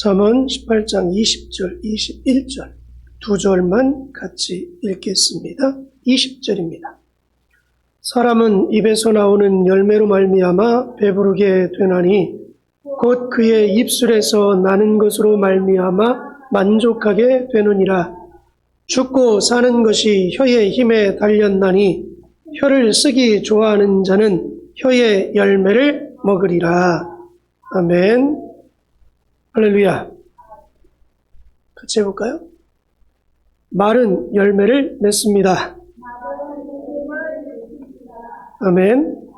잠언 18장 20절, 21절 두 절만 같이 읽겠습니다. 20절입니다. 사람은 입에서 나오는 열매로 말미암아 배부르게 되나니 곧 그의 입술에서 나는 것으로 말미암아 만족하게 되느니라. 죽고 사는 것이 혀의 힘에 달렸나니 혀를 쓰기 좋아하는 자는 혀의 열매를 먹으리라. 아멘. 할렐루야. 같이 해볼까요? 말은 열매를 맺습니다. 아멘.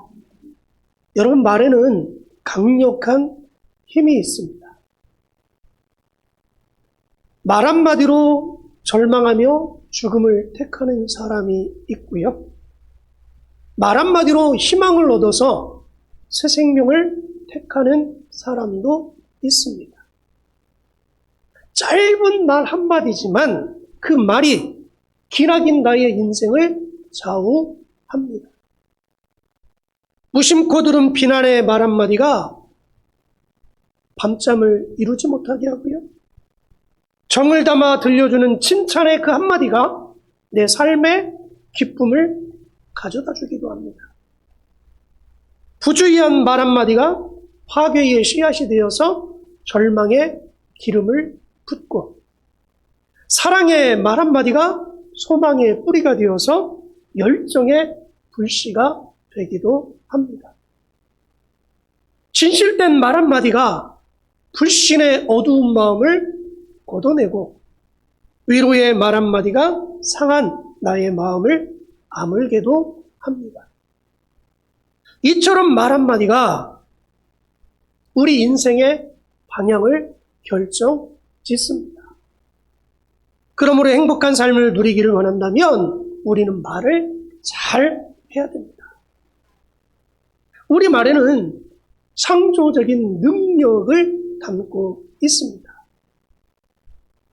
여러분, 말에는 강력한 힘이 있습니다. 말 한마디로 절망하며 죽음을 택하는 사람이 있고요. 말 한마디로 희망을 얻어서 새 생명을 택하는 사람도 있습니다. 짧은 말 한마디지만 그 말이 기나긴 나의 인생을 좌우합니다. 무심코 들은 비난의 말 한마디가 밤잠을 이루지 못하게 하고요. 정을 담아 들려주는 칭찬의 그 한마디가 내 삶의 기쁨을 가져다 주기도 합니다. 부주의한 말 한마디가 파괴의 씨앗이 되어서 절망의 기름을 붓고, 사랑의 말 한마디가 소망의 뿌리가 되어서 열정의 불씨가 되기도 합니다. 진실된 말 한마디가 불신의 어두운 마음을 걷어내고, 위로의 말 한마디가 상한 나의 마음을 아물게도 합니다. 이처럼 말 한마디가 우리 인생의 방향을 결정짓습니다. 그러므로 행복한 삶을 누리기를 원한다면 우리는 말을 잘 해야 됩니다. 우리 말에는 창조적인 능력을 담고 있습니다.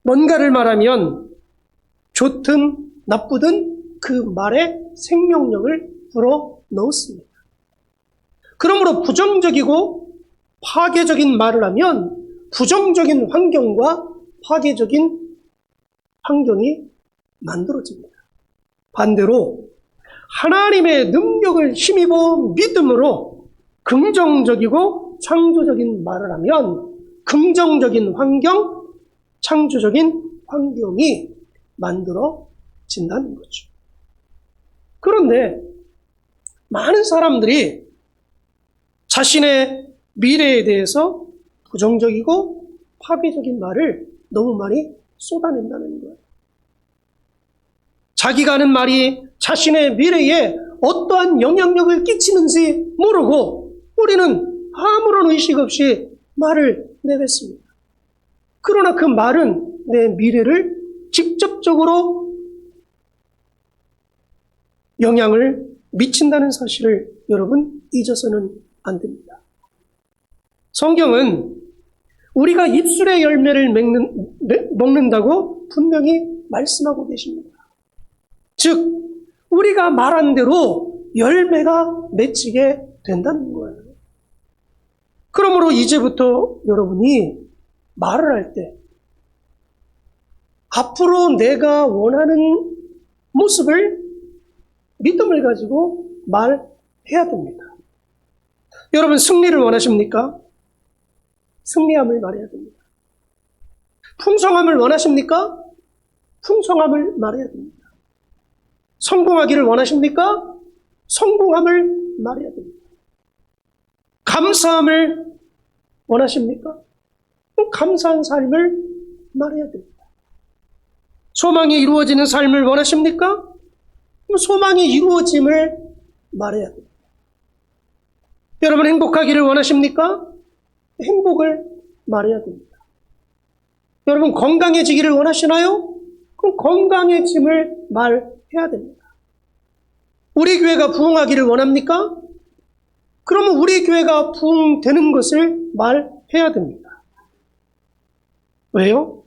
뭔가를 말하면 좋든 나쁘든 그 말에 생명력을 불어 넣습니다. 그러므로 부정적이고 파괴적인 말을 하면 부정적인 환경과 파괴적인 환경이 만들어집니다. 반대로 하나님의 능력을 힘입어 믿음으로 긍정적이고 창조적인 말을 하면 긍정적인 환경, 창조적인 환경이 만들어진다는 거죠. 그런데 많은 사람들이 자신의 미래에 대해서 부정적이고 파괴적인 말을 너무 많이 쏟아낸다는 거예요. 자기가 하는 말이 자신의 미래에 어떠한 영향력을 끼치는지 모르고 우리는 아무런 의식 없이 말을 내뱉습니다. 그러나 그 말은 내 미래를 직접적으로 영향을 미친다는 사실을 여러분 잊어서는 안 됩니다. 성경은 우리가 입술의 열매를 먹는다고 분명히 말씀하고 계십니다. 즉, 우리가 말한 대로 열매가 맺히게 된다는 거예요. 그러므로 이제부터 여러분이 말을 할 때 앞으로 내가 원하는 모습을 믿음을 가지고 말해야 됩니다. 여러분, 승리를 원하십니까? 승리함을 말해야 됩니다. 풍성함을 원하십니까? 풍성함을 말해야 됩니다. 성공하기를 원하십니까? 성공함을 말해야 됩니다. 감사함을 원하십니까? 감사한 삶을 말해야 됩니다. 소망이 이루어지는 삶을 원하십니까? 소망이 이루어짐을 말해야 됩니다. 여러분, 행복하기를 원하십니까? 행복을 말해야 됩니다. 여러분, 건강해지기를 원하시나요? 그럼 건강해짐을 말해야 됩니다. 우리 교회가 부흥하기를 원합니까? 그러면 우리 교회가 부흥되는 것을 말해야 됩니다. 왜요?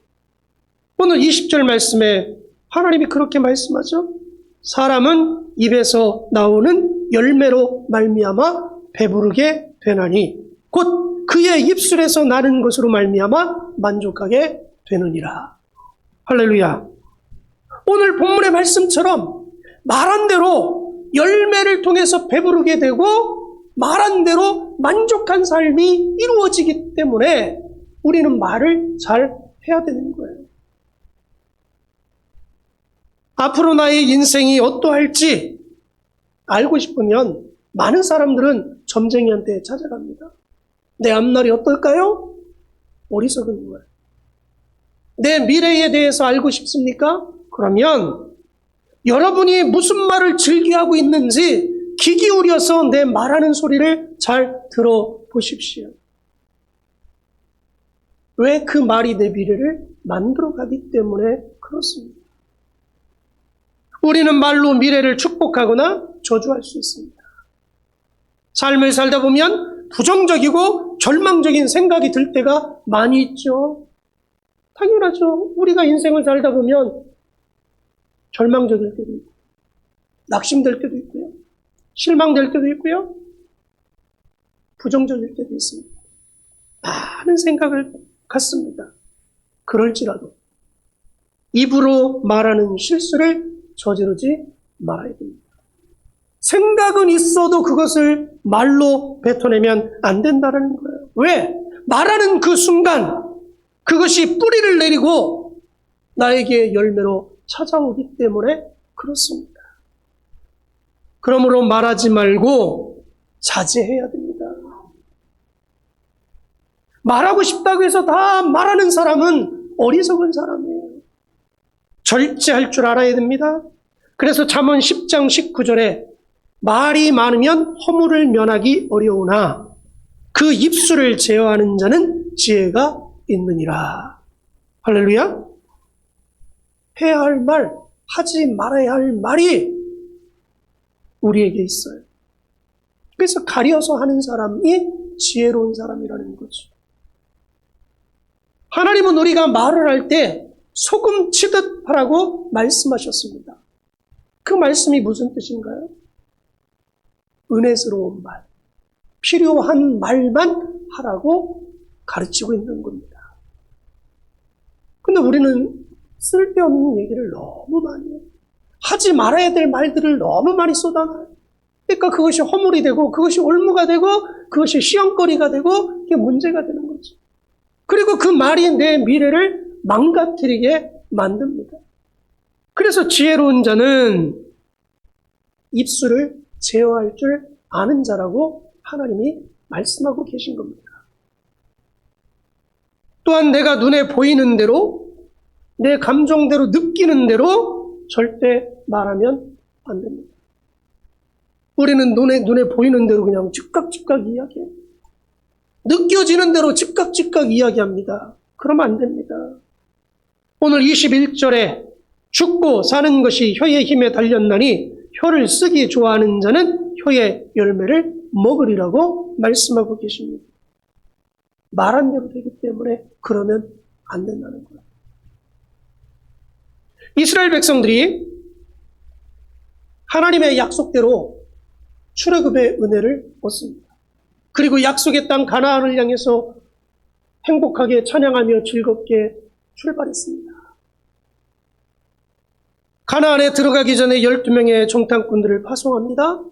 오늘 20절 말씀에 하나님이 그렇게 말씀하죠. 사람은 입에서 나오는 열매로 말미암아 배부르게 되나니 곧 그의 입술에서 나는 것으로 말미암아 만족하게 되느니라. 할렐루야. 오늘 본문의 말씀처럼 말한 대로 열매를 통해서 배부르게 되고 말한 대로 만족한 삶이 이루어지기 때문에 우리는 말을 잘 해야 되는 거예요. 앞으로 나의 인생이 어떠할지 알고 싶으면 많은 사람들은 점쟁이한테 찾아갑니다. 내 앞날이 어떨까요? 어리석은 거예요. 내 미래에 대해서 알고 싶습니까? 그러면 여러분이 무슨 말을 즐겨하고 있는지 귀 기울여서 내 말하는 소리를 잘 들어보십시오. 왜 그 말이 내 미래를 만들어가기 때문에 그렇습니다. 우리는 말로 미래를 축복하거나 저주할 수 있습니다. 삶을 살다 보면 부정적이고 절망적인 생각이 들 때가 많이 있죠. 당연하죠. 우리가 인생을 살다 보면 절망적일 때도 있고, 낙심될 때도 있고요. 실망될 때도 있고요. 부정적일 때도 있습니다. 많은 생각을 갖습니다. 그럴지라도 입으로 말하는 실수를 저지르지 말아야 됩니다. 생각은 있어도 그것을 말로 뱉어내면 안 된다는 거예요. 왜? 말하는 그 순간 그것이 뿌리를 내리고 나에게 열매로 찾아오기 때문에 그렇습니다. 그러므로 말하지 말고 자제해야 됩니다. 말하고 싶다고 해서 다 말하는 사람은 어리석은 사람이에요. 절제할 줄 알아야 됩니다. 그래서 잠언 10장 19절에 말이 많으면 허물을 면하기 어려우나 그 입술을 제어하는 자는 지혜가 있느니라. 할렐루야. 해야 할 말, 하지 말아야 할 말이 우리에게 있어요. 그래서 가려서 하는 사람이 지혜로운 사람이라는 거죠. 하나님은 우리가 말을 할 때 소금 치듯 하라고 말씀하셨습니다. 그 말씀이 무슨 뜻인가요? 은혜스러운 말, 필요한 말만 하라고 가르치고 있는 겁니다. 근데 우리는 쓸데없는 얘기를 너무 많이 해요. 하지 말아야 될 말들을 너무 많이 쏟아놔요. 그러니까 그것이 허물이 되고 그것이 올무가 되고 그것이 시험거리가 되고 이게 문제가 되는 거죠. 그리고 그 말이 내 미래를 망가뜨리게 만듭니다. 그래서 지혜로운 자는 입술을 제어할 줄 아는 자라고 하나님이 말씀하고 계신 겁니다. 또한 내가 눈에 보이는 대로 내 감정대로 느끼는 대로 절대 말하면 안 됩니다. 우리는 눈에 보이는 대로 그냥 즉각 이야기해요. 느껴지는 대로 즉각 이야기합니다. 그러면 안 됩니다. 오늘 21절에 죽고 사는 것이 혀의 힘에 달렸나니 혀를 쓰기 좋아하는 자는 혀의 열매를 먹으리라고 말씀하고 계십니다. 말한 대로 되기 때문에 그러면 안 된다는 거예요. 이스라엘 백성들이 하나님의 약속대로 출애굽의 은혜를 얻습니다. 그리고 약속의 땅 가나안을 향해서 행복하게 찬양하며 즐겁게 출발했습니다. 가나안에 들어가기 전에 12명의 정탐꾼들을 파송합니다.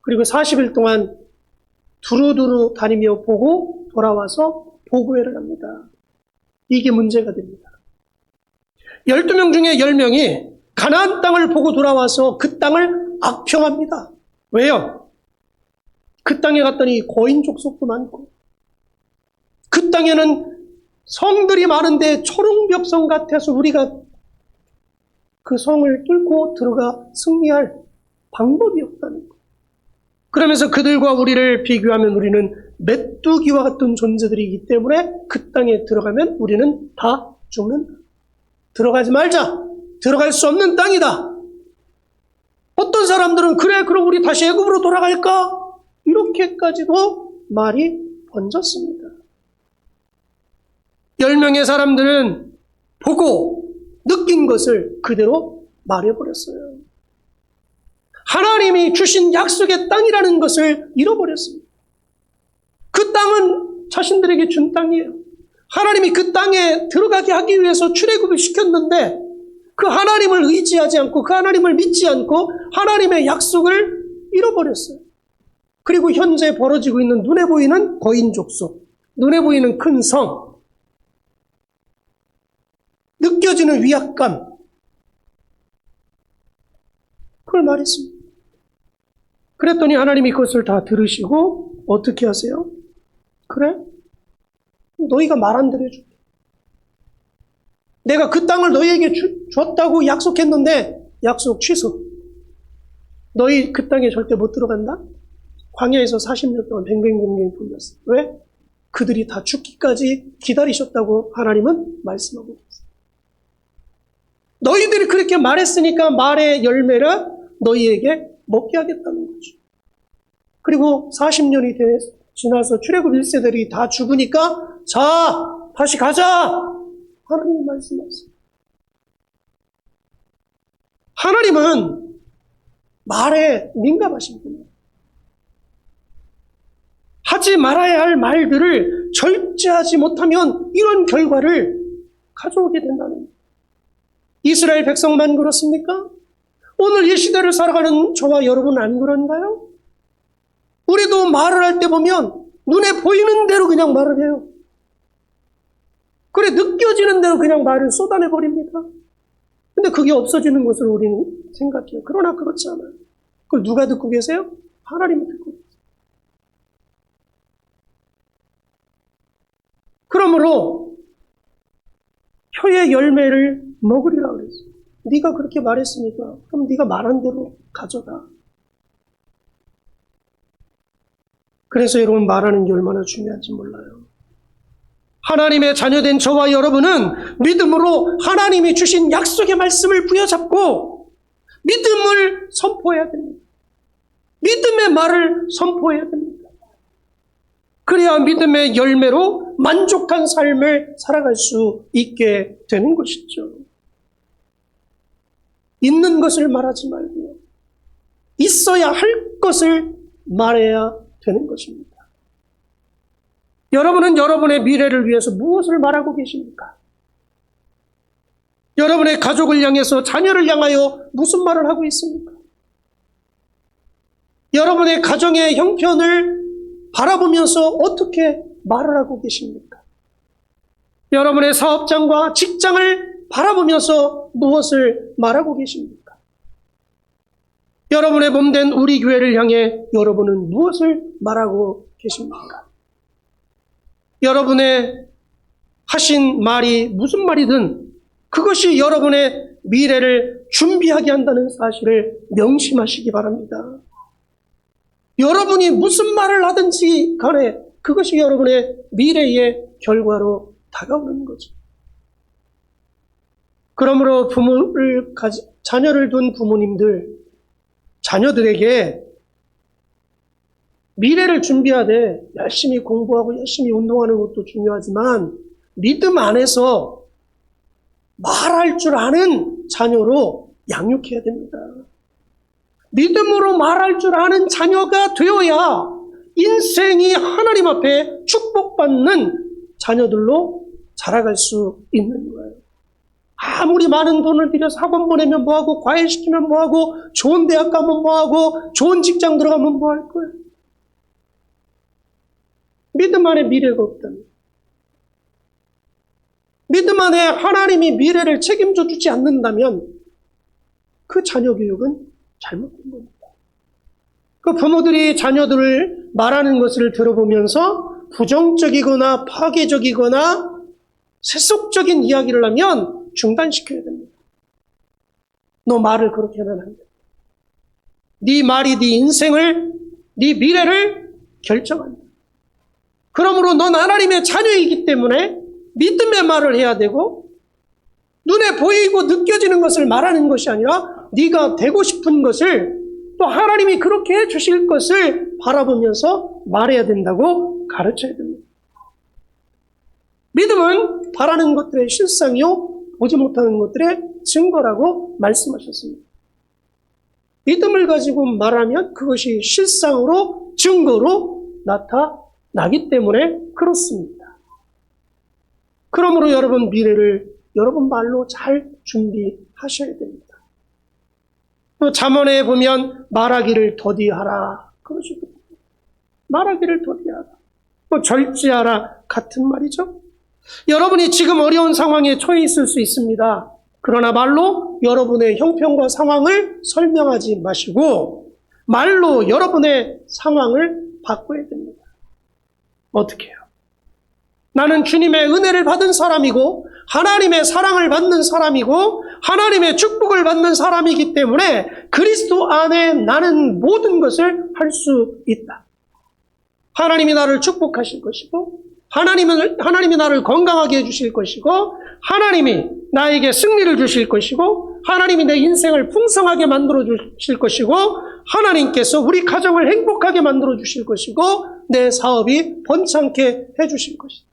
그리고 40일 동안 두루두루 다니며 보고 돌아와서 보고회를 합니다. 이게 문제가 됩니다. 12명 중에 10명이 가나안 땅을 보고 돌아와서 그 땅을 악평합니다. 왜요? 그 땅에 갔더니 고인 족속도 많고 그 땅에는 성들이 많은데 초롱벽성 같아서 우리가 그 성을 뚫고 들어가 승리할 방법이 없다는 거. 그러면서 그들과 우리를 비교하면 우리는 메뚜기와 같은 존재들이기 때문에 그 땅에 들어가면 우리는 다 죽는다. 들어가지 말자. 들어갈 수 없는 땅이다. 어떤 사람들은 그래 그럼 우리 다시 애굽으로 돌아갈까? 이렇게까지도 말이 번졌습니다. 10명의 사람들은 보고 느낀 것을 그대로 말해버렸어요. 하나님이 주신 약속의 땅이라는 것을 잃어버렸습니다. 그 땅은 자신들에게 준 땅이에요. 하나님이 그 땅에 들어가게 하기 위해서 출애굽을 시켰는데 그 하나님을 의지하지 않고 그 하나님을 믿지 않고 하나님의 약속을 잃어버렸어요. 그리고 현재 벌어지고 있는 눈에 보이는 거인 족속, 눈에 보이는 큰 성, 느껴지는 위압감, 그걸 말했습니다. 그랬더니 하나님이 그것을 다 들으시고 어떻게 하세요? 그래? 너희가 말한 대로 해줄게. 내가 그 땅을 너희에게 줬다고 약속했는데 약속 취소. 너희 그 땅에 절대 못 들어간다? 광야에서 40년 동안 뱅뱅뱅뱅 돌렸어. 왜? 그들이 다 죽기까지 기다리셨다고 하나님은 말씀하고 있어요. 너희들이 그렇게 말했으니까 말의 열매를 너희에게 먹게 하겠다는 거죠. 그리고 40년이 지나서 출애굽 1세들이 다 죽으니까 자, 다시 가자! 하나님이 말씀하세요. 하나님은 말에 민감하신 분이에요. 하지 말아야 할 말들을 절제하지 못하면 이런 결과를 가져오게 된다는 거예요. 이스라엘 백성만 그렇습니까? 오늘 이 시대를 살아가는 저와 여러분 안 그런가요? 우리도 말을 할 때 보면 눈에 보이는 대로 그냥 말을 해요. 그래, 느껴지는 대로 그냥 말을 쏟아내버립니다. 근데 그게 없어지는 것을 우리는 생각해요. 그러나 그렇지 않아요. 그걸 누가 듣고 계세요? 하나님이 듣고 계세요. 그러므로 혀의 열매를 먹으리라 그랬어요. 네가 그렇게 말했으니까 그럼 네가 말한 대로 가져가. 그래서 여러분 말하는 게 얼마나 중요한지 몰라요. 하나님의 자녀된 저와 여러분은 믿음으로 하나님이 주신 약속의 말씀을 부여잡고 믿음을 선포해야 됩니다. 믿음의 말을 선포해야 됩니다. 그래야 믿음의 열매로 만족한 삶을 살아갈 수 있게 되는 것이죠. 있는 것을 말하지 말고요. 있어야 할 것을 말해야 되는 것입니다. 여러분은 여러분의 미래를 위해서 무엇을 말하고 계십니까? 여러분의 가족을 향해서, 자녀를 향하여 무슨 말을 하고 있습니까? 여러분의 가정의 형편을 바라보면서 어떻게 말을 하고 계십니까? 여러분의 사업장과 직장을 바라보면서 무엇을 말하고 계십니까? 여러분의 몸된 우리 교회를 향해 여러분은 무엇을 말하고 계십니까? 여러분의 하신 말이 무슨 말이든 그것이 여러분의 미래를 준비하게 한다는 사실을 명심하시기 바랍니다. 여러분이 무슨 말을 하든지 간에 그것이 여러분의 미래의 결과로 다가오는 거죠. 그러므로 자녀를 둔 부모님들, 자녀들에게 미래를 준비하되 열심히 공부하고 열심히 운동하는 것도 중요하지만 믿음 안에서 말할 줄 아는 자녀로 양육해야 됩니다. 믿음으로 말할 줄 아는 자녀가 되어야 인생이 하나님 앞에 축복받는 자녀들로 자라갈 수 있는 거예요. 아무리 많은 돈을 들여서 학원 보내면 뭐하고, 과외시키면 뭐하고, 좋은 대학 가면 뭐하고, 좋은 직장 들어가면 뭐할 거예요. 믿음 안에 미래가 없다면, 믿음 안에 하나님이 미래를 책임져 주지 않는다면 그 자녀 교육은 잘못된 겁니다. 그 부모들이 자녀들을 말하는 것을 들어보면서 부정적이거나 파괴적이거나 세속적인 이야기를 하면 중단시켜야 됩니다. 너 말을 그렇게 하면 안 돼. 네 말이 네 인생을, 네 미래를 결정한다. 그러므로 넌 하나님의 자녀이기 때문에 믿음의 말을 해야 되고 눈에 보이고 느껴지는 것을 말하는 것이 아니라 네가 되고 싶은 것을 또 하나님이 그렇게 해주실 것을 바라보면서 말해야 된다고 가르쳐야 됩니다. 믿음은 바라는 것들의 실상이요 보지 못하는 것들의 증거라고 말씀하셨습니다. 믿음을 가지고 말하면 그것이 실상으로 증거로 나타납니다. 나기 때문에 그렇습니다. 그러므로 여러분 미래를 여러분 말로 잘 준비하셔야 됩니다. 또 잠언에 보면 말하기를 더디하라 그러시거든요. 말하기를 더디하라. 뭐 절제하라 같은 말이죠. 여러분이 지금 어려운 상황에 처해 있을 수 있습니다. 그러나 말로 여러분의 형편과 상황을 설명하지 마시고 말로 여러분의 상황을 바꿔야 됩니다. 어떻게 해요? 나는 주님의 은혜를 받은 사람이고 하나님의 사랑을 받는 사람이고 하나님의 축복을 받는 사람이기 때문에 그리스도 안에 나는 모든 것을 할 수 있다. 하나님이 나를 축복하실 것이고 하나님이 나를 건강하게 해주실 것이고 하나님이 나에게 승리를 주실 것이고 하나님이 내 인생을 풍성하게 만들어 주실 것이고 하나님께서 우리 가정을 행복하게 만들어 주실 것이고 내 사업이 번창케 해 주실 것이다.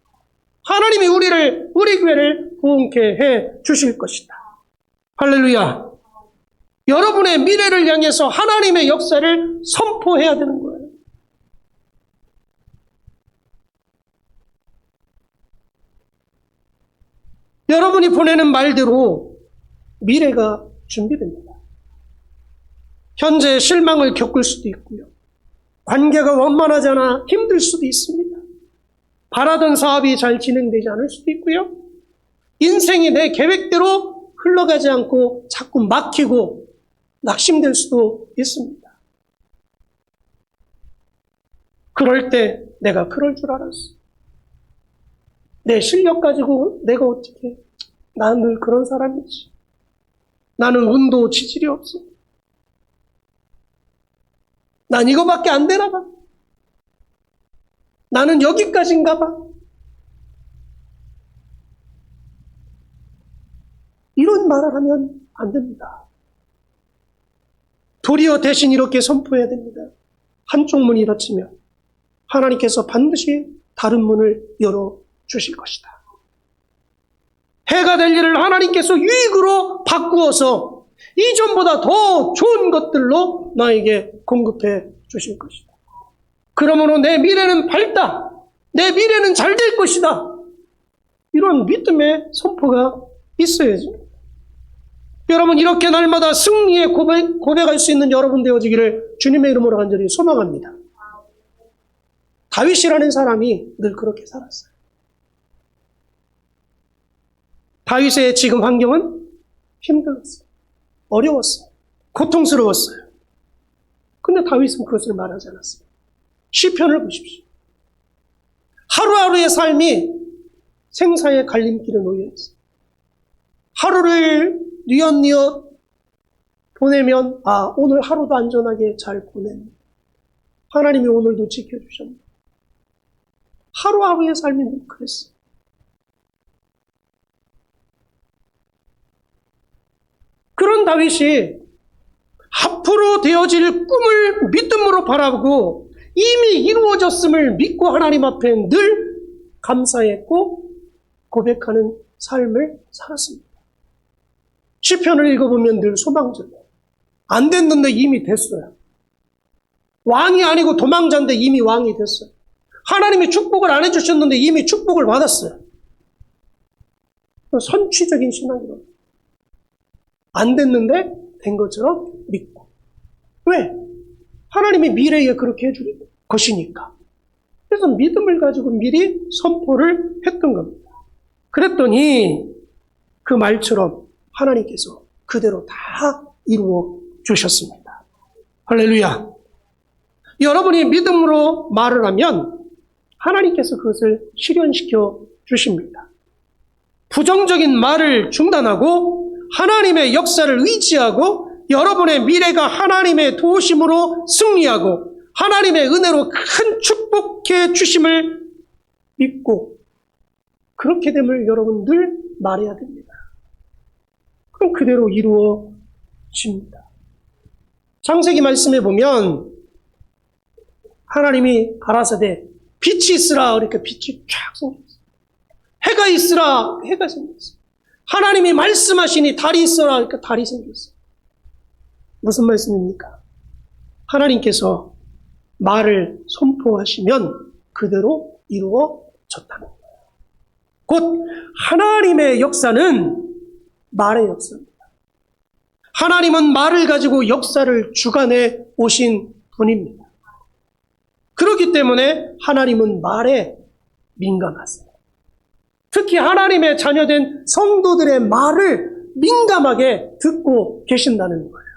하나님이 우리 교회를 부흥케 해 주실 것이다. 할렐루야. 여러분의 미래를 향해서 하나님의 역사를 선포해야 되는 거예요. 여러분이 보내는 말대로 미래가 준비됩니다. 현재 실망을 겪을 수도 있고요. 관계가 원만하지 않아 힘들 수도 있습니다. 바라던 사업이 잘 진행되지 않을 수도 있고요. 인생이 내 계획대로 흘러가지 않고 자꾸 막히고 낙심될 수도 있습니다. 그럴 때 내가 그럴 줄 알았어. 내 실력 가지고 내가 어떻게, 나는 늘 그런 사람이지. 나는 운도 지질이 없어. 난 이거밖에 안 되나 봐. 나는 여기까지인가 봐. 이런 말을 하면 안 됩니다. 도리어 대신 이렇게 선포해야 됩니다. 한쪽 문이 닫히면 하나님께서 반드시 다른 문을 열어주실 것이다. 해가 될 일을 하나님께서 유익으로 바꾸어서 이전보다 더 좋은 것들로 나에게 공급해 주실 것이다. 그러므로 내 미래는 밝다. 내 미래는 잘 될 것이다. 이런 믿음의 선포가 있어야죠. 여러분 이렇게 날마다 승리의 고백할 수 있는 여러분 되어지기를 주님의 이름으로 간절히 소망합니다. 다윗이라는 사람이 늘 그렇게 살았어요. 다윗의 지금 환경은 힘들었어요. 어려웠어요. 고통스러웠어요. 근데 다윗은 그것을 말하지 않았어요. 시편을 보십시오. 하루하루의 삶이 생사의 갈림길에 놓여 있어요. 하루를 뉘엿뉘엿 보내면 오늘 하루도 안전하게 잘 보냈네. 하나님이 오늘도 지켜주셨네. 하루하루의 삶이 늘 그랬어요. 그런 다윗이 앞으로 되어질 꿈을 믿음으로 바라보고 이미 이루어졌음을 믿고 하나님 앞에 늘 감사했고 고백하는 삶을 살았습니다. 시편을 읽어보면 늘 소망적이에요. 안 됐는데 이미 됐어요. 왕이 아니고 도망자인데 이미 왕이 됐어요. 하나님이 축복을 안 해주셨는데 이미 축복을 받았어요. 선취적인 신앙이로. 안 됐는데 된 것처럼 믿고. 왜? 하나님이 미래에 그렇게 해줄 것이니까. 그래서 믿음을 가지고 미리 선포를 했던 겁니다. 그랬더니 그 말처럼 하나님께서 그대로 다 이루어 주셨습니다. 할렐루야. 여러분이 믿음으로 말을 하면 하나님께서 그것을 실현시켜 주십니다. 부정적인 말을 중단하고 하나님의 역사를 의지하고 여러분의 미래가 하나님의 도우심으로 승리하고 하나님의 은혜로 큰 축복해 주심을 믿고 그렇게 됨을 여러분 늘 말해야 됩니다. 그럼 그대로 이루어집니다. 창세기 말씀에 보면 하나님이 가라사대 빛이 있으라 이렇게 빛이 쫙 생겼어요. 해가 있으라 해가 생겼어요. 하나님이 말씀하시니 달이 있어라 이렇게 달이 생겼어요. 무슨 말씀입니까? 하나님께서 말을 선포하시면 그대로 이루어졌다는 거예요. 곧 하나님의 역사는 말의 역사입니다. 하나님은 말을 가지고 역사를 주관해 오신 분입니다. 그렇기 때문에 하나님은 말에 민감하세요. 특히 하나님의 자녀된 성도들의 말을 민감하게 듣고 계신다는 거예요.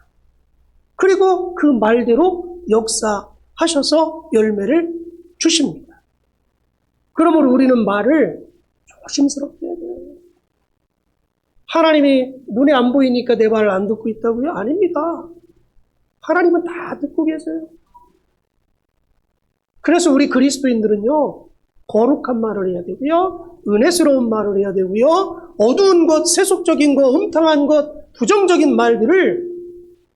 그리고 그 말대로 역사하셔서 열매를 주십니다. 그러므로 우리는 말을 조심스럽게 해야 돼요. 하나님이 눈에 안 보이니까 내 말을 안 듣고 있다고요? 아닙니다. 하나님은 다 듣고 계세요. 그래서 우리 그리스도인들은요, 거룩한 말을 해야 되고요, 은혜스러운 말을 해야 되고요, 어두운 것, 세속적인 것, 음탕한 것, 부정적인 말들을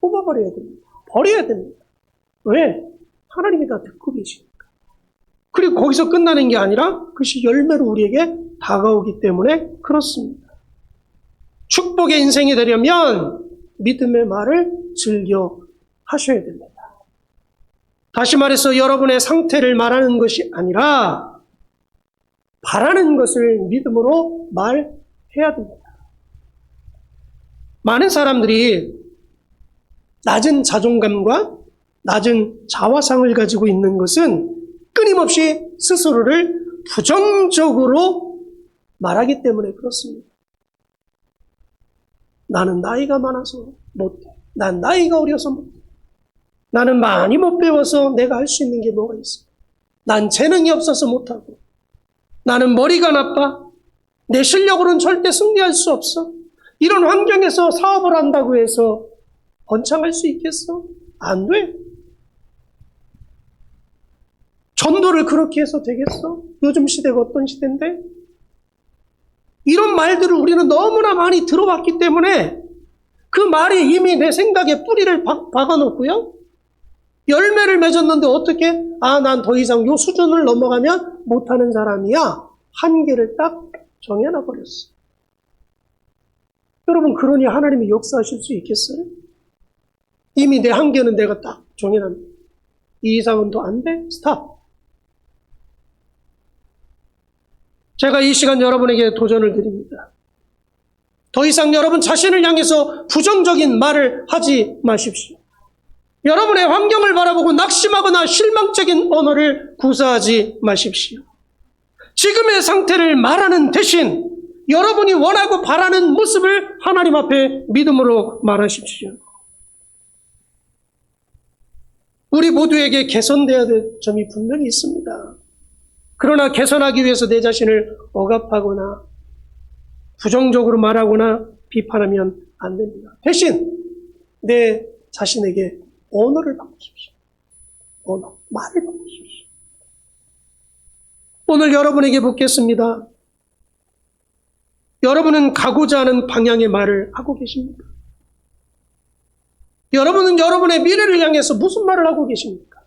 뽑아버려야 됩니다. 버려야 됩니다. 왜? 하나님이 다 듣고 계시니까. 그리고 거기서 끝나는 게 아니라 그것이 열매로 우리에게 다가오기 때문에 그렇습니다. 축복의 인생이 되려면 믿음의 말을 즐겨 하셔야 됩니다. 다시 말해서 여러분의 상태를 말하는 것이 아니라 바라는 것을 믿음으로 말해야 됩니다. 많은 사람들이 낮은 자존감과 낮은 자화상을 가지고 있는 것은 끊임없이 스스로를 부정적으로 말하기 때문에 그렇습니다. 나는 나이가 많아서 못해. 난 나이가 어려서 못해. 나는 많이 못 배워서 내가 할 수 있는 게 뭐가 있어. 난 재능이 없어서 못하고. 나는 머리가 나빠. 내 실력으로는 절대 승리할 수 없어. 이런 환경에서 사업을 한다고 해서 번창할 수 있겠어? 안 돼. 전도를 그렇게 해서 되겠어? 요즘 시대가 어떤 시대인데? 이런 말들을 우리는 너무나 많이 들어왔기 때문에 그 말이 이미 내 생각에 뿌리를 박아놓고요. 열매를 맺었는데 어떻게? 난 더 이상 요 수준을 넘어가면 못하는 사람이야. 한계를 딱 정해놔버렸어. 여러분, 그러니 하나님이 역사하실 수 있겠어요? 이미 내 한계는 내가 딱 정해놨는데 이 이상은 더 안 돼? 스탑. 제가 이 시간 여러분에게 도전을 드립니다. 더 이상 여러분 자신을 향해서 부정적인 말을 하지 마십시오. 여러분의 환경을 바라보고 낙심하거나 실망적인 언어를 구사하지 마십시오. 지금의 상태를 말하는 대신 여러분이 원하고 바라는 모습을 하나님 앞에 믿음으로 말하십시오. 우리 모두에게 개선되어야 될 점이 분명히 있습니다. 그러나 개선하기 위해서 내 자신을 억압하거나 부정적으로 말하거나 비판하면 안 됩니다. 대신 내 자신에게 언어를 바꾸십시오. 언어, 말을 바꾸십시오. 오늘 여러분에게 묻겠습니다. 여러분은 가고자 하는 방향의 말을 하고 계십니까? 여러분은 여러분의 미래를 향해서 무슨 말을 하고 계십니까?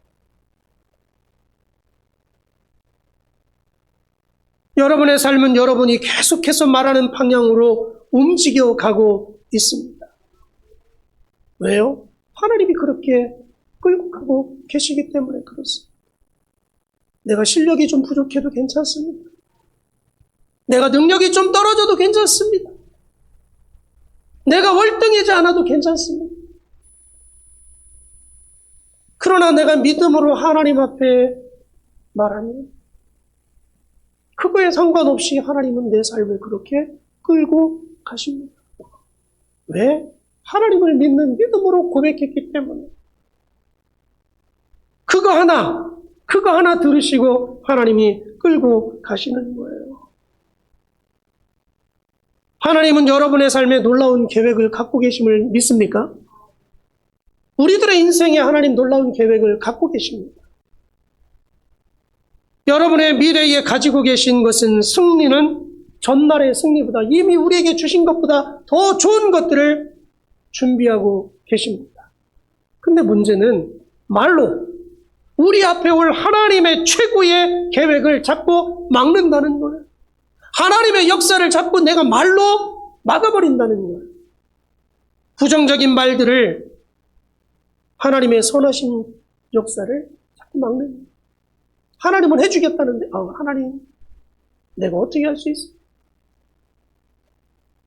여러분의 삶은 여러분이 계속해서 말하는 방향으로 움직여 가고 있습니다. 왜요? 하나님이 그렇게 끌고 가고 계시기 때문에 그렇습니다. 내가 실력이 좀 부족해도 괜찮습니다. 내가 능력이 좀 떨어져도 괜찮습니다. 내가 월등하지 않아도 괜찮습니다. 그러나 내가 믿음으로 하나님 앞에 말하면 그거에 상관없이 하나님은 내 삶을 그렇게 끌고 가십니다. 왜? 하나님을 믿는 믿음으로 고백했기 때문에. 그거 하나 들으시고 하나님이 끌고 가시는 거예요. 하나님은 여러분의 삶에 놀라운 계획을 갖고 계심을 믿습니까? 우리들의 인생에 하나님 놀라운 계획을 갖고 계십니다. 여러분의 미래에 가지고 계신 것은 승리는 전날의 승리보다 이미 우리에게 주신 것보다 더 좋은 것들을 준비하고 계십니다. 근데 문제는 말로 우리 앞에 올 하나님의 최고의 계획을 자꾸 막는다는 거예요. 하나님의 역사를 자꾸 내가 말로 막아버린다는 거예요. 부정적인 말들을 하나님의 선하신 역사를 자꾸 막는 거예요. 하나님은 해주겠다는데, 하나님, 내가 어떻게 할 수 있어?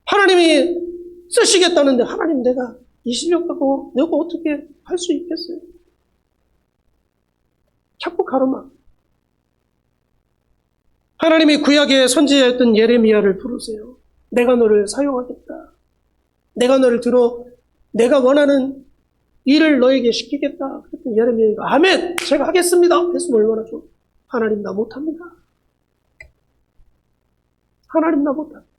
하나님이 쓰시겠다는데, 하나님, 내가 이 실력 갖고 내가 어떻게 할 수 있겠어요? 자꾸 가로막. 하나님이 구약의 선지자였던 예레미야를 부르세요. 내가 너를 사용하겠다. 내가 너를 내가 원하는 일을 너에게 시키겠다. 그랬더니 예레미야가 아멘! 제가 하겠습니다. 했으면 얼마나 좋아. 하나님 나 못합니다. 하나님 나 못합니다.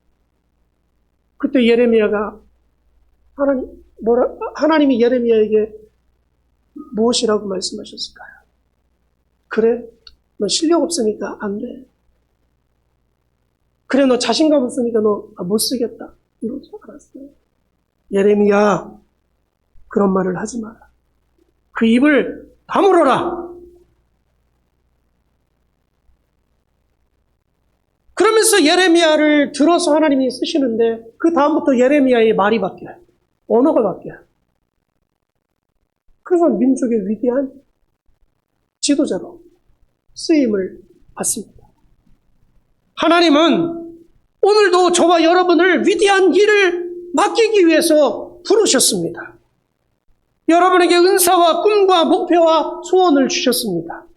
그때 예레미야가 하나님이 예레미야에게 무엇이라고 말씀하셨을까요? 그래, 너 실력 없으니까 안 돼. 그래, 너 자신감 없으니까 너 못 쓰겠다. 이러지 않았어요. 예레미야, 그런 말을 하지 마라. 그 입을 다물어라. 그러면서 예레미야를 들어서 하나님이 쓰시는데 그 다음부터 예레미야의 말이 바뀌어요. 언어가 바뀌어요. 그래서 민족의 위대한 지도자로 쓰임을 받습니다. 하나님은 오늘도 저와 여러분을 위대한 일을 맡기기 위해서 부르셨습니다. 여러분에게 은사와 꿈과 목표와 소원을 주셨습니다.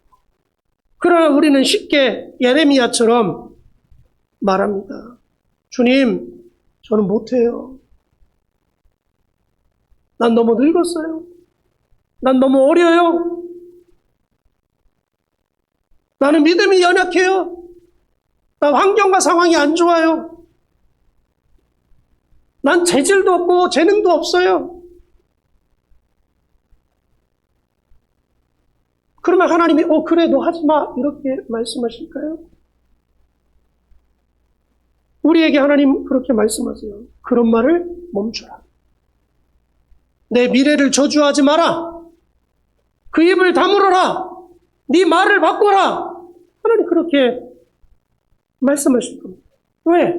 그러나 우리는 쉽게 예레미야처럼 말합니다. 주님, 저는 못해요. 난 너무 늙었어요. 난 너무 어려요. 나는 믿음이 연약해요. 나 환경과 상황이 안 좋아요. 난 재질도 없고 재능도 없어요. 그러면 하나님이 그래 너 하지 마 이렇게 말씀하실까요? 우리에게 하나님 그렇게 말씀하세요. 그런 말을 멈춰라. 내 미래를 저주하지 마라. 그 입을 다물어라. 네 말을 바꿔라. 하나님 그렇게 말씀하실 겁니다. 왜?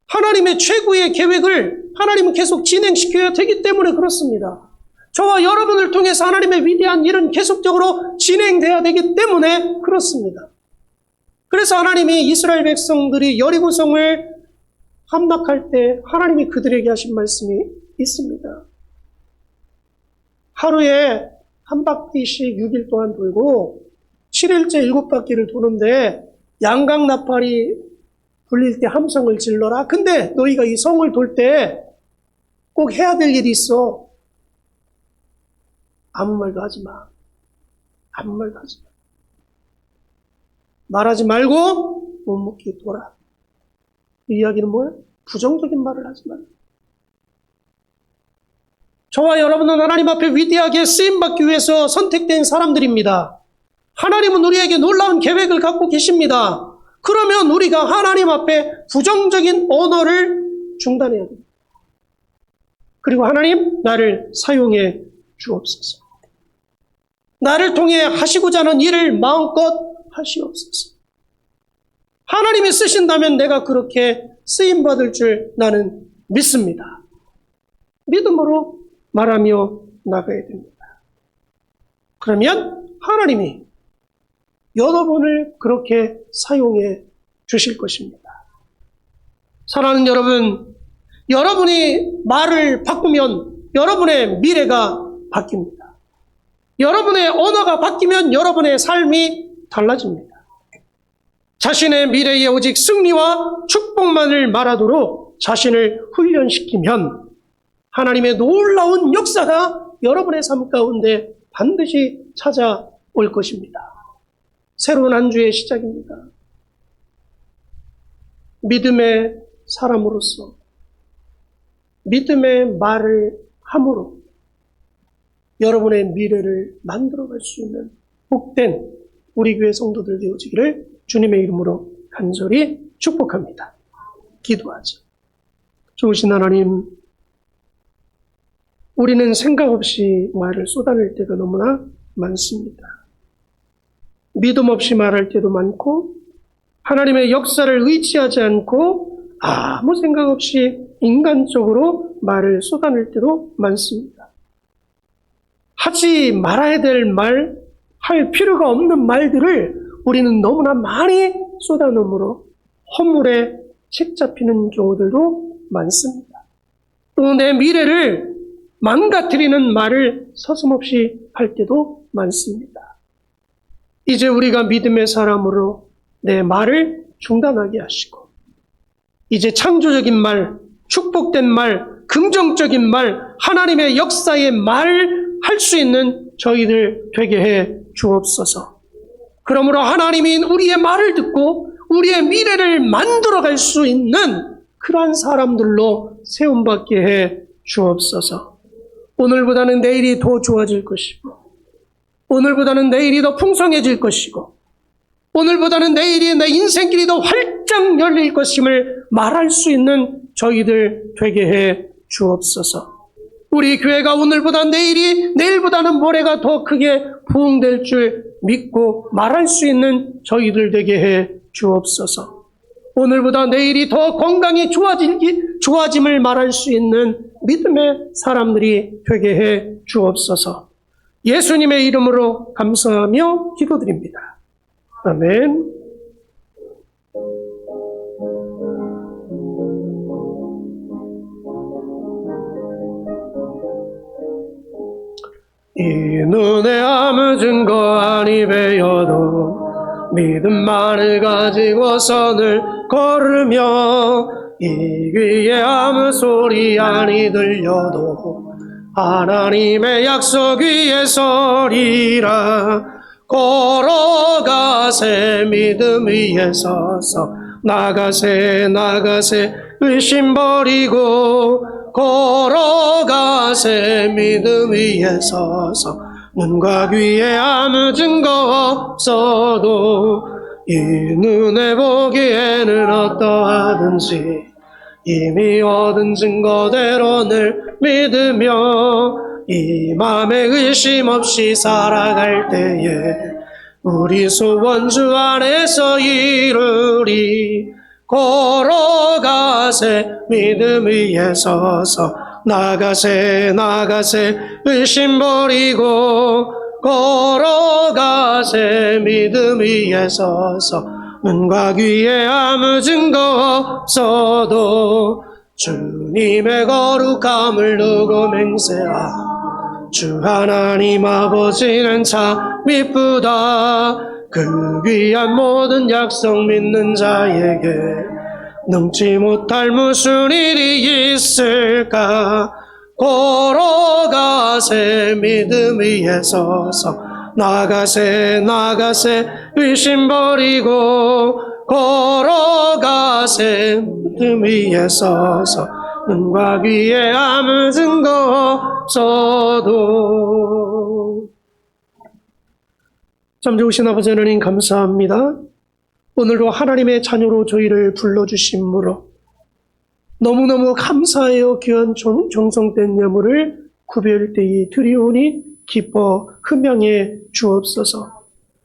하나님의 최고의 계획을 하나님은 계속 진행시켜야 되기 때문에 그렇습니다. 저와 여러분을 통해서 하나님의 위대한 일은 계속적으로 진행돼야 되기 때문에 그렇습니다. 그래서 하나님이 이스라엘 백성들이 여리고성을 함락할 때 하나님이 그들에게 하신 말씀이 있습니다. 하루에 한 바퀴씩 6일 동안 돌고 7일째 7바퀴를 도는데 양강나팔이 불릴 때 함성을 질러라. 근데 너희가 이 성을 돌 때 꼭 해야 될 일이 있어. 아무 말도 하지 마. 아무 말도 하지 마. 말하지 말고 묵묵히 돌아. 이 이야기는 뭐야? 부정적인 말을 하지 마. 저와 여러분은 하나님 앞에 위대하게 쓰임받기 위해서 선택된 사람들입니다. 하나님은 우리에게 놀라운 계획을 갖고 계십니다. 그러면 우리가 하나님 앞에 부정적인 언어를 중단해야 됩니다. 그리고 하나님, 나를 사용해 주옵소서. 나를 통해 하시고자 하는 일을 마음껏 하시옵소서. 하나님이 쓰신다면 내가 그렇게 쓰임받을 줄 나는 믿습니다. 믿음으로 말하며 나가야 됩니다. 그러면 하나님이 여러분을 그렇게 사용해 주실 것입니다. 사랑하는 여러분, 여러분이 말을 바꾸면 여러분의 미래가 바뀝니다. 여러분의 언어가 바뀌면 여러분의 삶이 달라집니다. 자신의 미래에 오직 승리와 축복만을 말하도록 자신을 훈련시키면 하나님의 놀라운 역사가 여러분의 삶 가운데 반드시 찾아올 것입니다. 새로운 한 주의 시작입니다. 믿음의 사람으로서 믿음의 말을 함으로 여러분의 미래를 만들어갈 수 있는 복된 우리 교회 성도들 되어지기를 주님의 이름으로 간절히 축복합니다. 기도하죠. 좋으신 하나님, 우리는 생각 없이 말을 쏟아낼 때가 너무나 많습니다. 믿음 없이 말할 때도 많고 하나님의 역사를 의지하지 않고 아무 생각 없이 인간적으로 말을 쏟아낼 때도 많습니다. 하지 말아야 될 말, 할 필요가 없는 말들을 우리는 너무나 많이 쏟아놓으므로 허물에 책 잡히는 경우들도 많습니다. 또 내 미래를 망가뜨리는 말을 서슴없이 할 때도 많습니다. 이제 우리가 믿음의 사람으로 내 말을 중단하게 하시고 이제 창조적인 말, 축복된 말, 긍정적인 말, 하나님의 역사의 말 할 수 있는 저희들 되게 해 주옵소서. 그러므로 하나님이 우리의 말을 듣고 우리의 미래를 만들어갈 수 있는 그러한 사람들로 세움받게 해 주옵소서. 오늘보다는 내일이 더 좋아질 것이고 오늘보다는 내일이 더 풍성해질 것이고 오늘보다는 내일이 내 인생길이 더 활짝 열릴 것임을 말할 수 있는 저희들 되게 해 주옵소서. 우리 교회가 오늘보다 내일이 내일보다는 모레가 더 크게 부흥될 줄 믿고 말할 수 있는 저희들 되게 해 주옵소서. 오늘보다 내일이 더 건강이 좋아짐을 말할 수 있는 믿음의 사람들이 되게 해 주옵소서. 예수님의 이름으로 감사하며 기도드립니다. 아멘. 이 눈에 아무 증거 아니 배여도 믿음만을 가지고 선을 걸으며 이 귀에 아무 소리 아니 들려도 하나님의 약속 위에 서리라. 걸어가세 믿음 위에 서서 나가세 의심 버리고 걸어가세 믿음 위에 서서 눈과 귀에 아무 증거 없어도 이 눈에 보기에는 어떠하든지 이미 얻은 증거대로 늘 믿으며 이 맘에 의심 없이 살아갈 때에 우리 소원 주 안에서 이루리. 걸어가세 믿음 위에 서서 나가세 의심 버리고 걸어가세 믿음 위에 서서 눈과 귀에 아무 증거 없어도 주님의 거룩함을 두고 맹세하 주 하나님 아버지는 참 이쁘다. 그 귀한 모든 약속 믿는 자에게 넘지 못할 무슨 일이 있을까. 걸어가세 믿음 위에 서서 나가세 의심 버리고 걸어가세 믿음 위에 서서 눈과 귀에 아무 증거 없어도. 참 좋으신 아버지 하나님 감사합니다. 오늘도 하나님의 자녀로 저희를 불러주심으로 너무너무 감사해요. 귀한 정성된 예물을 구별되이 드리오니 기뻐 흠양해 주옵소서.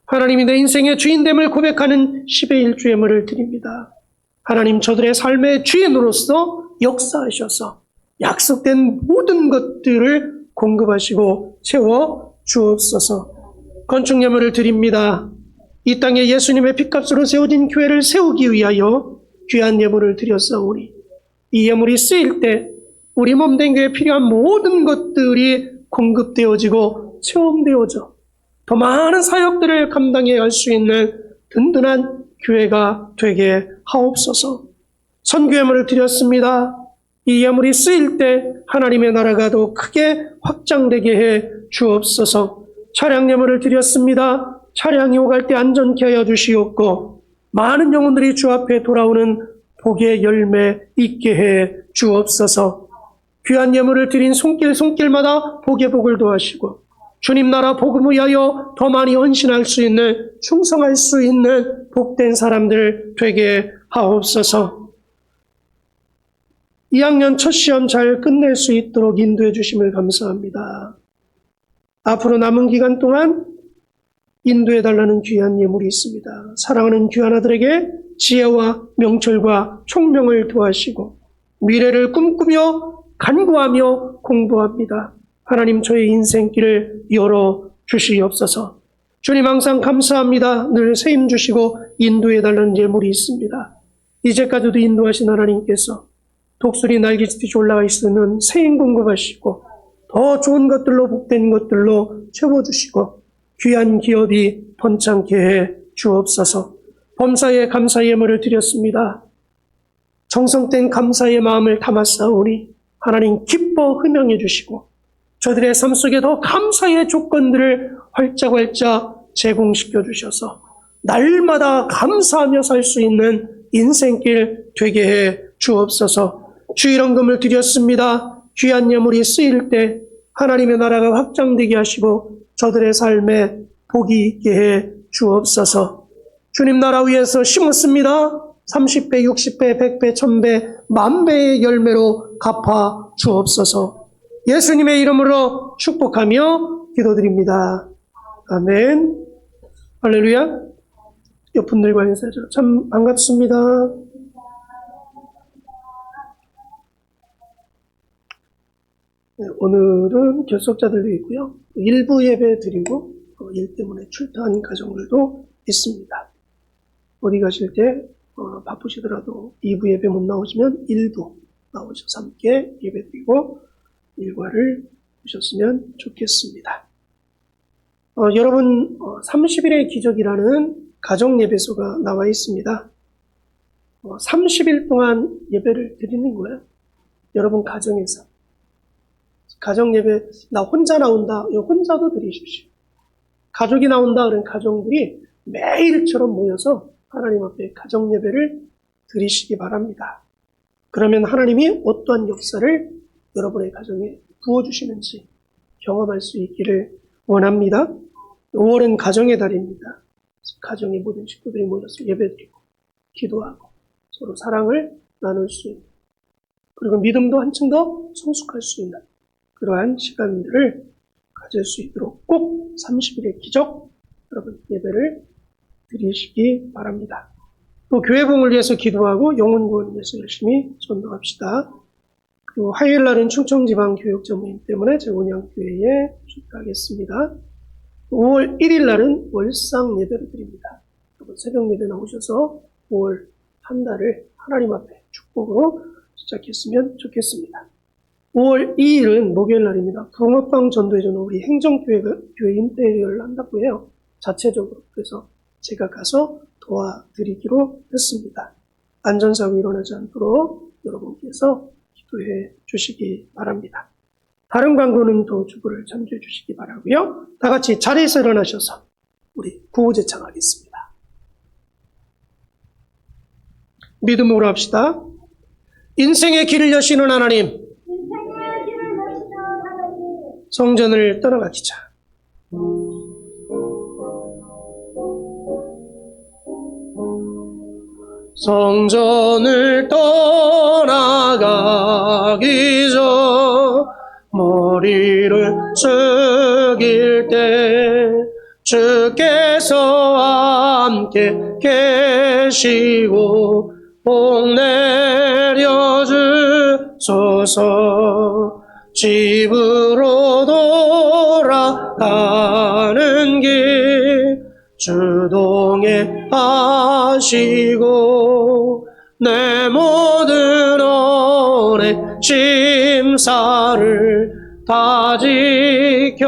하나님이 내 인생의 주인됨을 고백하는 10의 1주 예물을 드립니다. 하나님 저들의 삶의 주인으로서 역사하셔서 약속된 모든 것들을 공급하시고 채워 주옵소서. 건축 예물을 드립니다. 이 땅에 예수님의 핏값으로 세워진 교회를 세우기 위하여 귀한 예물을 드렸사오니 이 예물이 쓰일 때 우리 몸된 교회에 필요한 모든 것들이 공급되어지고 체험되어져 더 많은 사역들을 감당해 갈 수 있는 든든한 교회가 되게 하옵소서. 선교 예물을 드렸습니다. 이 예물이 쓰일 때 하나님의 나라가 더 크게 확장되게 해 주옵소서. 차량 예물을 드렸습니다. 차량이 오갈 때 안전케 하여 주시옵고 많은 영혼들이 주 앞에 돌아오는 복의 열매 있게 해 주옵소서. 귀한 예물을 드린 손길마다 복의 복을 더하시고 주님 나라 복음을 위하여 더 많이 헌신할 수 있는 충성할 수 있는 복된 사람들 되게 하옵소서. 2학년 첫 시험 잘 끝낼 수 있도록 인도해 주심을 감사합니다. 앞으로 남은 기간 동안 인도해 달라는 귀한 예물이 있습니다. 사랑하는 귀한 아들에게 지혜와 명철과 총명을 도하시고 미래를 꿈꾸며 간구하며 공부합니다. 하나님 저의 인생길을 열어 주시옵소서. 주님 항상 감사합니다. 늘 세임 주시고 인도해달라는 예물이 있습니다. 이제까지도 인도하신 하나님께서 독수리 날개짓이 올라가 있으면 세임 공급하시고 더 좋은 것들로 복된 것들로 채워주시고 귀한 기업이 번창케 해 주옵소서. 범사에 감사 예물을 드렸습니다. 정성된 감사의 마음을 담았사오니 하나님 기뻐 흠양해 주시고 저들의 삶 속에 더 감사의 조건들을 활짝활짝 제공시켜 주셔서 날마다 감사하며 살 수 있는 인생길 되게 해 주옵소서. 주일헌금을 드렸습니다. 귀한 예물이 쓰일 때 하나님의 나라가 확장되게 하시고 저들의 삶에 복이 있게 해 주옵소서. 주님 나라 위에서 심었습니다. 30배, 60배, 100배, 1000배, 만배의 열매로 갚아 주옵소서. 예수님의 이름으로 축복하며 기도드립니다. 아멘. 할렐루야. 옆 분들과 인사하죠. 참 반갑습니다. 네, 오늘은 결석자들도 있고요. 일부 예배 드리고 일 때문에 출타한 가정들도 있습니다. 어디 가실 때 바쁘시더라도 2부 예배 못 나오시면 1부 나오셔서 함께 예배 드리고 일과를 보셨으면 좋겠습니다. 여러분 30일의 기적이라는 가정 예배소가 나와 있습니다. 30일 동안 예배를 드리는 거예요. 여러분 가정에서. 가정 예배, 나 혼자 나온다. 혼자도 드리십시오. 가족이 나온다. 그런 가정들이 매일처럼 모여서 하나님 앞에 가정 예배를 드리시기 바랍니다. 그러면 하나님이 어떠한 역사를 여러분의 가정에 부어주시는지 경험할 수 있기를 원합니다. 5월은 가정의 달입니다. 가정의 모든 식구들이 모여서 예배드리고 기도하고 서로 사랑을 나눌 수 있는, 그리고 믿음도 한층 더 성숙할 수 있는 그러한 시간들을 가질 수 있도록 꼭 30일의 기적 여러분 예배를 드리시기 바랍니다. 또 교회봉을 위해서 기도하고 영혼구원을 위해서 열심히 전도합시다. 그리고 화요일 날은 충청지방교육자 모임 때문에 제원양교회에 출석하겠습니다. 5월 1일 날은 월상 예배를 드립니다. 여러분 새벽 예배 나오셔서 5월 한 달을 하나님 앞에 축복으로 시작했으면 좋겠습니다. 5월 2일은 목요일 날입니다. 붕어빵 전도회전은 우리 행정교회 인테리어를 한다고 해요. 자체적으로. 그래서 제가 가서 도와드리기로 했습니다. 안전사고 일어나지 않도록 여러분께서 기도해 주시기 바랍니다. 다른 광고는 또 주부를 참조해 주시기 바라고요. 다 같이 자리에서 일어나셔서 우리 구호제창하겠습니다. 믿음으로 합시다. 인생의 길을 여시는 하나님, 성전을 떠나가기자. 성전을 떠나가기 전 머리를 숙일 때 주께서 함께 계시고 복 내려주소서. 집으로 돌아가는 길 주동에 하시고 내 모든 오래 심사를 다 지켜주소서.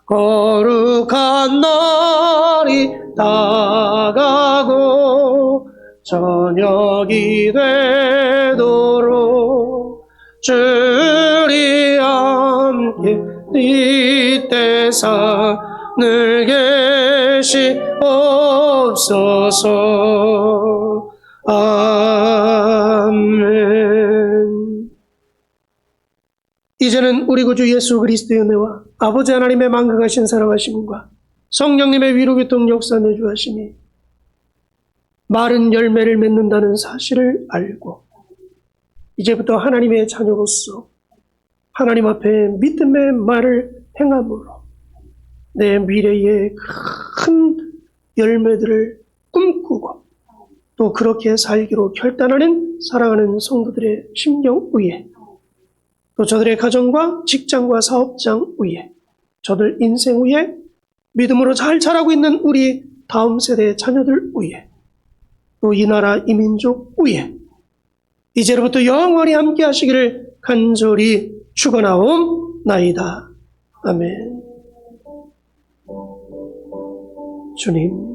거룩한 날이 다가고 저녁이 되도록 주리 함께 이때사 늘 계시옵소서. 아멘. 이제는 우리 구주 예수 그리스도의 은혜와 아버지 하나님의 만극하신 사랑하심과 성령님의 위로교통 역사 내주하심이 마른 열매를 맺는다는 사실을 알고 이제부터 하나님의 자녀로서 하나님 앞에 믿음의 말을 행함으로 내 미래의 큰 열매들을 꿈꾸고 또 그렇게 살기로 결단하는 사랑하는 성도들의 심령 위에 또 저들의 가정과 직장과 사업장 위에 저들 인생 위에 믿음으로 잘 자라고 있는 우리 다음 세대의 자녀들 위에 또 이 나라 이 민족 위에 이제로부터 영원히 함께 하시기를 간절히 축원하옵나이다. 아멘. 주님